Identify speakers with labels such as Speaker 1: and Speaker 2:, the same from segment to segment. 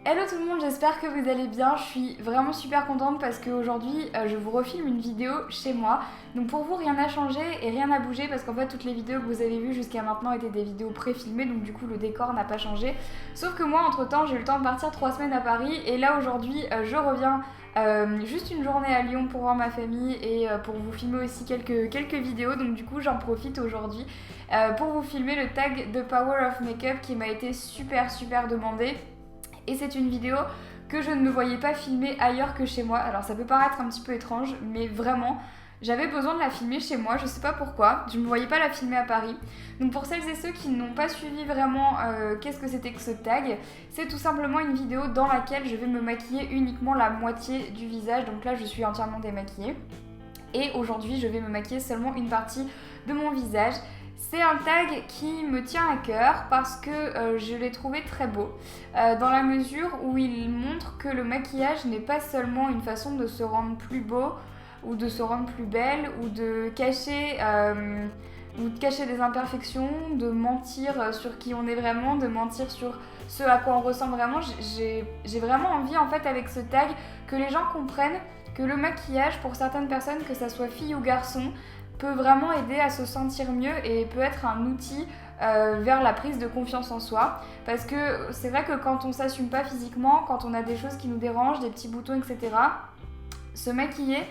Speaker 1: Hello tout le monde, j'espère que vous allez bien. Je suis vraiment super contente parce qu'aujourd'hui je vous refilme une vidéo chez moi. Donc pour vous rien n'a changé et rien n'a bougé parce qu'en fait toutes les vidéos que vous avez vues jusqu'à maintenant étaient des vidéos préfilmées, donc du coup le décor n'a pas changé. Sauf que moi entre temps j'ai eu le temps de partir 3 semaines à Paris et là aujourd'hui je reviens juste une journée à Lyon pour voir ma famille et pour vous filmer aussi quelques vidéos. Donc du coup j'en profite aujourd'hui pour vous filmer le tag de Power of Makeup qui m'a été super demandé. Et c'est une vidéo que je ne me voyais pas filmer ailleurs que chez moi. Alors ça peut paraître un petit peu étrange, mais vraiment, j'avais besoin de la filmer chez moi, je sais pas pourquoi. Je ne me voyais pas la filmer à Paris. Donc pour celles et ceux qui n'ont pas suivi vraiment qu'est-ce que c'était que ce tag, c'est tout simplement une vidéo dans laquelle je vais me maquiller uniquement la moitié du visage. Donc là je suis entièrement démaquillée. Et aujourd'hui je vais me maquiller seulement une partie de mon visage. C'est un tag qui me tient à cœur parce que je l'ai trouvé très beau dans la mesure où il montre que le maquillage n'est pas seulement une façon de se rendre plus beau ou de se rendre plus belle ou de cacher des imperfections, de mentir sur qui on est vraiment, de mentir sur ce à quoi on ressemble vraiment. J'ai vraiment envie en fait avec ce tag que les gens comprennent que le maquillage pour certaines personnes, que ça soit fille ou garçon, peut vraiment aider à se sentir mieux et peut être un outil vers la prise de confiance en soi. Parce que c'est vrai que quand on s'assume pas physiquement, quand on a des choses qui nous dérangent, des petits boutons, etc., se maquiller,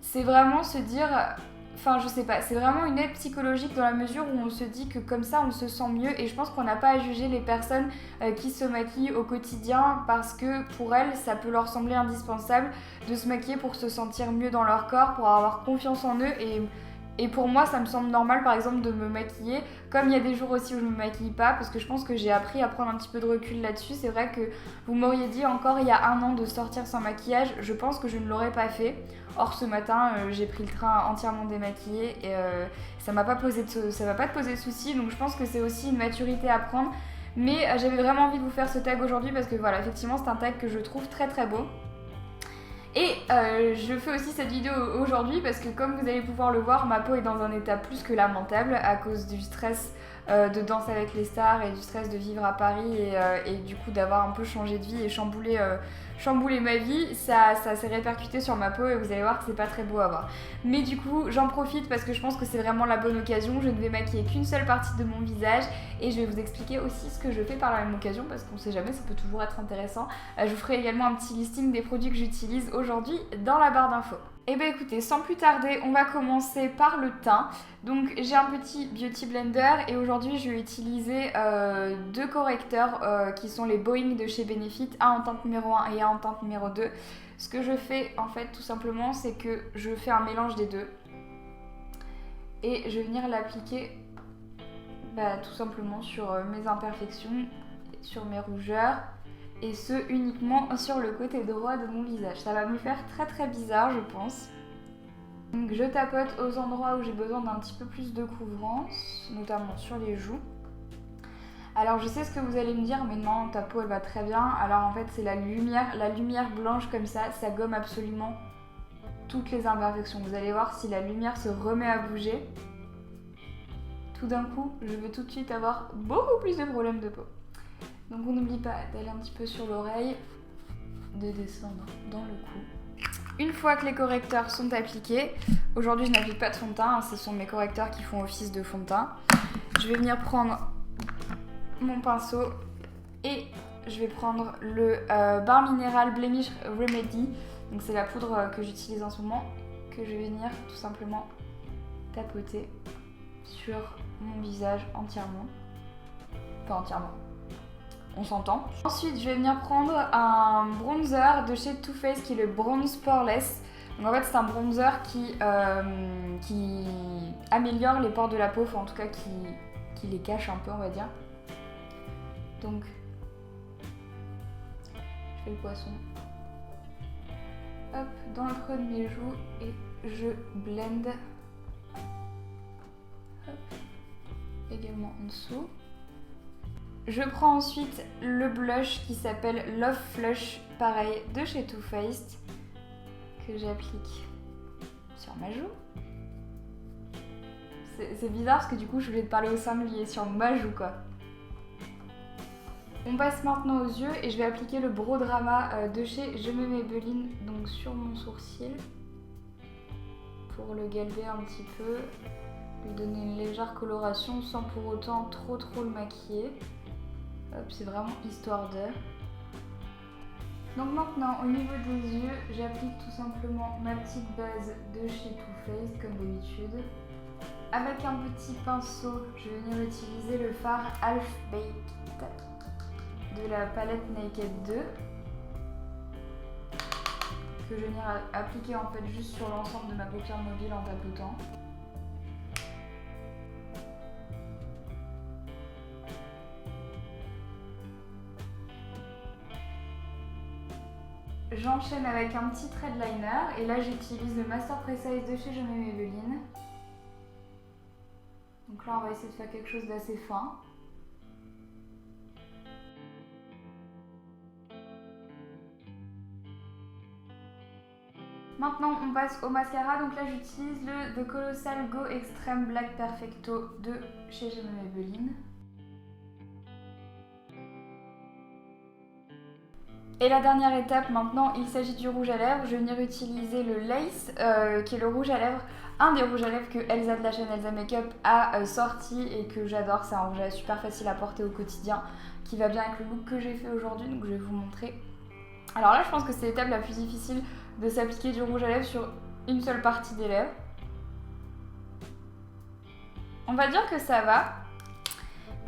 Speaker 1: c'est vraiment se dire... Enfin, je sais pas, c'est vraiment une aide psychologique dans la mesure où on se dit que comme ça on se sent mieux et je pense qu'on n'a pas à juger les personnes qui se maquillent au quotidien parce que pour elles ça peut leur sembler indispensable de se maquiller pour se sentir mieux dans leur corps, pour avoir confiance en eux et pour moi ça me semble normal par exemple de me maquiller, comme il y a des jours aussi où je me maquille pas parce que je pense que j'ai appris à prendre un petit peu de recul là-dessus. C'est vrai que vous m'auriez dit encore il y a un an de sortir sans maquillage, je pense que je ne l'aurais pas fait. Or ce matin j'ai pris le train entièrement démaquillée et ça m'a pas posé de soucis, donc je pense que c'est aussi une maturité à prendre. Mais j'avais vraiment envie de vous faire ce tag aujourd'hui parce que voilà, effectivement c'est un tag que je trouve très beau. Et je fais aussi cette vidéo aujourd'hui parce que comme vous allez pouvoir le voir, ma peau est dans un état plus que lamentable à cause du stress de Danse avec les stars et du stress de vivre à Paris et du coup d'avoir un peu changé de vie et chamboulé ma vie. Ça s'est répercuté sur ma peau et vous allez voir que c'est pas très beau à voir. Mais du coup j'en profite parce que je pense que c'est vraiment la bonne occasion. Je ne vais maquiller qu'une seule partie de mon visage et je vais vous expliquer aussi ce que je fais par la même occasion parce qu'on sait jamais, ça peut toujours être intéressant. Je vous ferai également un petit listing des produits que j'utilise aujourd'hui dans la barre d'infos. Et bien écoutez, sans plus tarder, on va commencer par le teint. Donc j'ai un petit beauty blender et aujourd'hui je vais utiliser deux correcteurs qui sont les Boeing de chez Benefit, un en teinte numéro 1 et un en teinte numéro 2. Ce que je fais en fait tout simplement c'est que je fais un mélange des deux et je vais venir l'appliquer tout simplement sur mes imperfections, sur mes rougeurs. Et ce uniquement sur le côté droit de mon visage. Ça va me faire très bizarre je pense. Donc je tapote aux endroits où j'ai besoin d'un petit peu plus de couvrance, notamment sur les joues. Alors je sais ce que vous allez me dire, mais non, ta peau elle va très bien. Alors en fait c'est la lumière blanche comme ça gomme absolument toutes les imperfections. Vous allez voir si la lumière se remet à bouger, tout d'un coup je vais tout de suite avoir beaucoup plus de problèmes de peau. Donc on n'oublie pas d'aller un petit peu sur l'oreille, de descendre dans le cou. Une fois que les correcteurs sont appliqués, aujourd'hui je n'applique pas de fond de teint, ce sont mes correcteurs qui font office de fond de teint. Je vais venir prendre mon pinceau et je vais prendre le Bain Minéral Blemish Remedy. Donc c'est la poudre que j'utilise en ce moment, que je vais venir tout simplement tapoter sur mon visage entièrement. Enfin entièrement. On s'entend. Ensuite, je vais venir prendre un bronzer de chez Too Faced qui est le Bronze Poreless. Donc en fait, c'est un bronzer qui améliore les pores de la peau, enfin en tout cas qui les cache un peu, on va dire. Donc, je fais le poisson. Hop, dans le creux de mes joues et je blende. Hop, également en dessous. Je prends ensuite le blush qui s'appelle Love Flush, pareil, de chez Too Faced, que j'applique sur ma joue. C'est bizarre parce que du coup je voulais te parler au singulier, sur ma joue quoi. On passe maintenant aux yeux et je vais appliquer le Brow Drama de chez Je me Maybelline donc sur mon sourcil pour le galber un petit peu, lui donner une légère coloration sans pour autant trop le maquiller. Hop, c'est vraiment histoire de. Donc maintenant au niveau des yeux, j'applique tout simplement ma petite base de chez Too Faced comme d'habitude. Avec un petit pinceau, je vais venir utiliser le fard Half Baked de la palette Naked 2 que je vais venir appliquer en fait juste sur l'ensemble de ma paupière mobile en tapotant. J'enchaîne avec un petit threadliner et là j'utilise le Master Precise de chez Je me Maybelline. Donc là on va essayer de faire quelque chose d'assez fin. Maintenant on passe au mascara, donc là j'utilise le The Colossal Go Extreme Black Perfecto de chez Je me Maybelline. Et la dernière étape maintenant, il s'agit du rouge à lèvres. Je vais venir utiliser le Lace, qui est le rouge à lèvres, un des rouges à lèvres que Elsa de la chaîne Elsa Makeup a sorti et que j'adore. C'est un rouge à lèvres super facile à porter au quotidien, qui va bien avec le look que j'ai fait aujourd'hui, donc je vais vous montrer. Alors là, je pense que c'est l'étape la plus difficile de s'appliquer du rouge à lèvres sur une seule partie des lèvres. On va dire que ça va.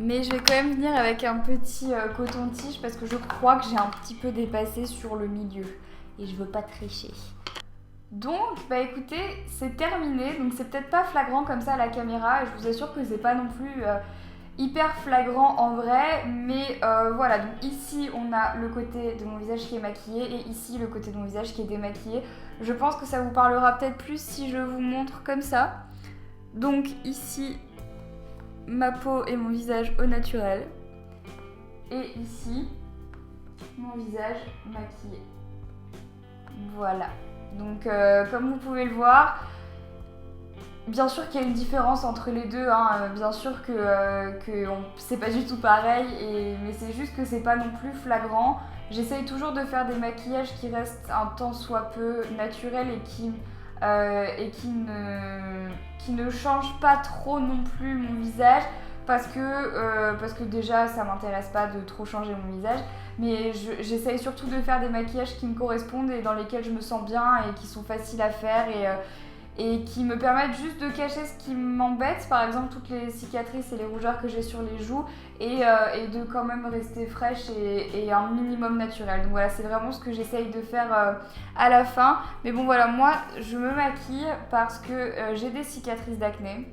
Speaker 1: Mais je vais quand même venir avec un petit coton-tige parce que je crois que j'ai un petit peu dépassé sur le milieu. Et je veux pas tricher. Donc, bah écoutez, c'est terminé. Donc c'est peut-être pas flagrant comme ça à la caméra. Et je vous assure que c'est pas non plus hyper flagrant en vrai. Mais voilà, donc ici on a le côté de mon visage qui est maquillé. Et ici le côté de mon visage qui est démaquillé. Je pense que ça vous parlera peut-être plus si je vous montre comme ça. Donc ici... ma peau et mon visage au naturel. Et ici, mon visage maquillé. Voilà. Donc, comme vous pouvez le voir, bien sûr qu'il y a une différence entre les deux. Hein. Bien sûr que c'est pas du tout pareil. Mais c'est juste que c'est pas non plus flagrant. J'essaye toujours de faire des maquillages qui restent un tant soit peu naturels et qui ne change pas trop non plus mon visage parce que déjà ça m'intéresse pas de trop changer mon visage, mais j'essaye surtout de faire des maquillages qui me correspondent et dans lesquels je me sens bien et qui sont faciles à faire et qui me permettent juste de cacher ce qui m'embête, par exemple toutes les cicatrices et les rougeurs que j'ai sur les joues et de quand même rester fraîche et un minimum naturel. Donc voilà, c'est vraiment ce que j'essaye de faire à la fin. Mais bon voilà, moi je me maquille parce que j'ai des cicatrices d'acné.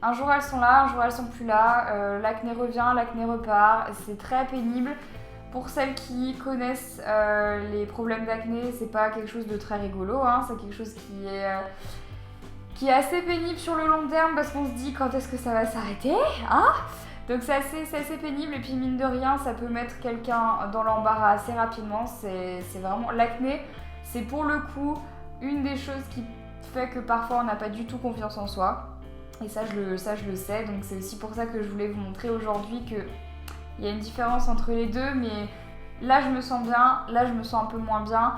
Speaker 1: Un jour elles sont là, un jour elles sont plus là, l'acné revient, l'acné repart, c'est très pénible. Pour celles qui connaissent les problèmes d'acné, c'est pas quelque chose de très rigolo, hein. C'est quelque chose qui est assez pénible sur le long terme parce qu'on se dit quand est-ce que ça va s'arrêter, hein. Donc c'est assez pénible et puis mine de rien ça peut mettre quelqu'un dans l'embarras assez rapidement. C'est vraiment l'acné, c'est pour le coup une des choses qui fait que parfois on n'a pas du tout confiance en soi. Et ça je le sais, donc c'est aussi pour ça que je voulais vous montrer aujourd'hui que il y a une différence entre les deux, mais là je me sens bien, là je me sens un peu moins bien,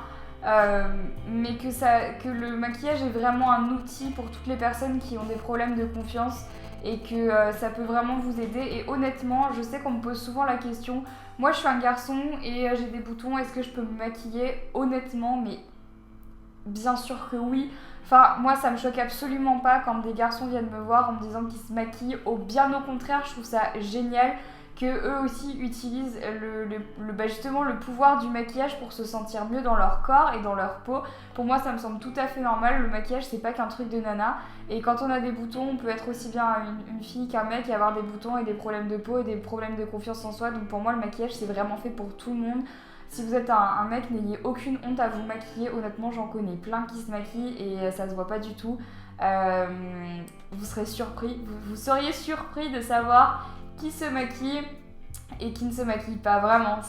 Speaker 1: mais que le maquillage est vraiment un outil pour toutes les personnes qui ont des problèmes de confiance et que ça peut vraiment vous aider. Et honnêtement, je sais qu'on me pose souvent la question, moi je suis un garçon et j'ai des boutons, est-ce que je peux me maquiller? Honnêtement, mais bien sûr que oui. Enfin, moi ça me choque absolument pas quand des garçons viennent me voir en me disant qu'ils se maquillent, bien au contraire, je trouve ça génial que eux aussi utilisent justement le pouvoir du maquillage pour se sentir mieux dans leur corps et dans leur peau. Pour moi ça me semble tout à fait normal, le maquillage c'est pas qu'un truc de nana et quand on a des boutons on peut être aussi bien une fille qu'un mec et avoir des boutons et des problèmes de peau et des problèmes de confiance en soi. Donc pour moi le maquillage c'est vraiment fait pour tout le monde. Si vous êtes un mec, n'ayez aucune honte à vous maquiller, honnêtement j'en connais plein qui se maquillent et ça se voit pas du tout. Vous serez surpris, vous seriez surpris de savoir qui se maquille et qui ne se maquille pas, vraiment,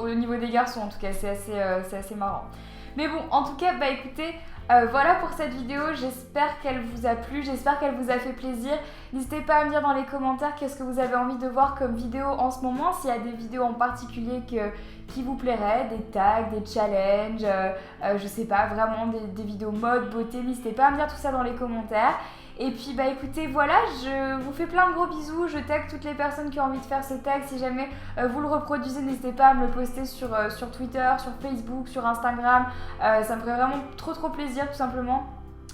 Speaker 1: au niveau des garçons en tout cas, c'est assez marrant. Mais bon, en tout cas, bah écoutez, Voilà pour cette vidéo, j'espère qu'elle vous a plu, j'espère qu'elle vous a fait plaisir. N'hésitez pas à me dire dans les commentaires qu'est-ce que vous avez envie de voir comme vidéo en ce moment, s'il y a des vidéos en particulier qui vous plairaient, des tags, des challenges, je sais pas, vraiment des vidéos mode, beauté, n'hésitez pas à me dire tout ça dans les commentaires. Et puis bah écoutez, voilà, je vous fais plein de gros bisous, je tag toutes les personnes qui ont envie de faire ce tag. Si jamais vous le reproduisez, n'hésitez pas à me le poster sur Twitter, sur Facebook, sur Instagram. Ça me ferait vraiment trop plaisir tout simplement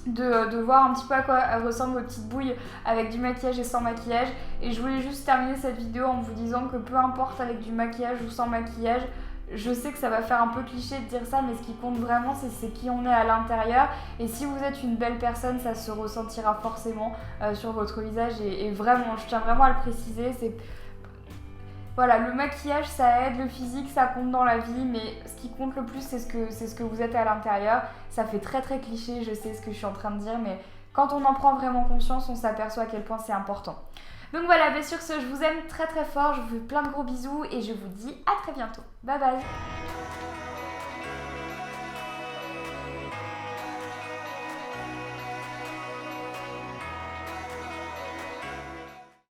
Speaker 1: de voir un petit peu à quoi ressemblent vos petites bouilles avec du maquillage et sans maquillage. Et je voulais juste terminer cette vidéo en vous disant que peu importe avec du maquillage ou sans maquillage, je sais que ça va faire un peu cliché de dire ça, mais ce qui compte vraiment, c'est qui on est à l'intérieur. Et si vous êtes une belle personne, ça se ressentira forcément sur votre visage. Et vraiment, je tiens vraiment à le préciser, voilà, le maquillage ça aide, le physique ça compte dans la vie, mais ce qui compte le plus c'est ce que vous êtes à l'intérieur. Ça fait très cliché, je sais ce que je suis en train de dire, mais quand on en prend vraiment conscience, on s'aperçoit à quel point c'est important. Donc voilà, sur ce, je vous aime très fort, je vous fais plein de gros bisous et je vous dis à très bientôt. Bye bye.